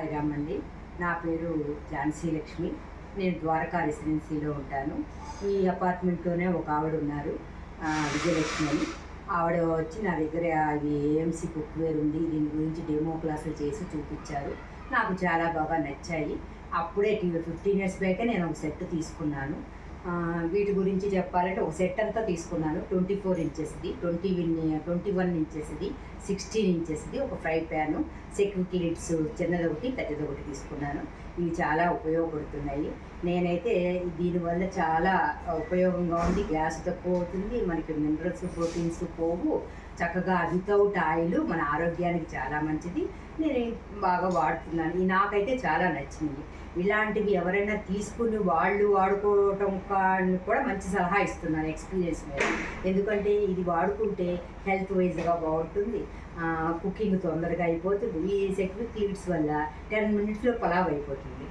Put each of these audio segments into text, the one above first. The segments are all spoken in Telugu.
సాయిరామ్ అండి. నా పేరు ఝాన్సీ లక్ష్మి. నేను ద్వారకా రెసిడెన్సీలో ఉంటాను. ఈ అపార్ట్మెంట్లోనే ఒక ఆవిడ ఉన్నారు, విజయలక్ష్మి అని. ఆవిడ వచ్చి నా దగ్గర అది ఏఎంసీ కుక్వేర్ ఉంది, దీని గురించి డెమో క్లాసులు చేసి చూపించారు. నాకు చాలా బాగా నచ్చాయి. అప్పుడే 15 ఇయర్స్ బ్యాకే నేను ఒక సెట్ తీసుకున్నాను. వీటి గురించి చెప్పాలంటే ఒక సెట్ అంతా తీసుకున్నాను. 24 ఇంచెస్ది, 21 ఇంచెస్ది, 16 ఇంచెస్ది ఒక ఫ్రై ప్యాను, సెక్యూరిటీ లిడ్స్ చిన్నది ఒకటి పెద్దది ఒకటి తీసుకున్నాను. ఇవి చాలా ఉపయోగపడుతున్నాయి. నేనైతే దీనివల్ల చాలా ఉపయోగంగా ఉంది. గ్యాస్ తక్కువ అవుతుంది, మనకి మినరల్స్ ప్రోటీన్స్ పోవు, చక్కగా వితౌట్ ఆయిల్ మన ఆరోగ్యానికి చాలా మంచిది. నేను బాగా వాడుతున్నాను. ఈ నాకైతే చాలా నచ్చింది. ఇలాంటివి ఎవరైనా తీసుకుని వాళ్ళు వాడుకోవటం కూడా మంచి సలహా ఇస్తున్నాను ఎక్స్పీరియన్స్ మీద. ఎందుకంటే ఇది వాడుకుంటే హెల్త్ వైజ్గా బాగుంటుంది, కుకింగ్ తొందరగా అయిపోతుంది. ఈ సెక్యూరిటీ లిడ్స్ వల్ల 10 మినిట్స్లో పలావ్ అయిపోతుంది,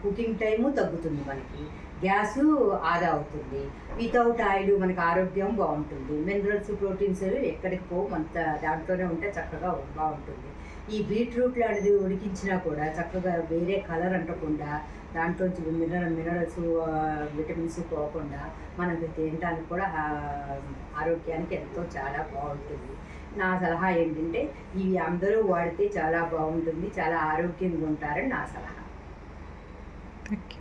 కుకింగ్ టైము తగ్గుతుంది, మనకి గ్యాసు ఆదా అవుతుంది, వితౌట్ ఆయిల్ మనకి ఆరోగ్యం బాగుంటుంది, మినరల్స్ ప్రోటీన్స్ ఎక్కడికి పోవు, అంత దాంట్లోనే ఉంటే చక్కగా బాగుంటుంది. ఈ బీట్రూట్ లాంటిది ఉడికించినా కూడా చక్కగా వేరే కలర్ అంటకుండా దాంట్లోంచి మినరల్స్ విటమిన్స్ పోకుండా మనకి తినడానికి కూడా ఆరోగ్యానికి ఎంతో చాలా బాగుంటుంది. నా సలహా ఏంటంటే ఇవి అందరూ వాడితే చాలా బాగుంటుంది, చాలా ఆరోగ్యంగా ఉంటారని నా సలహా.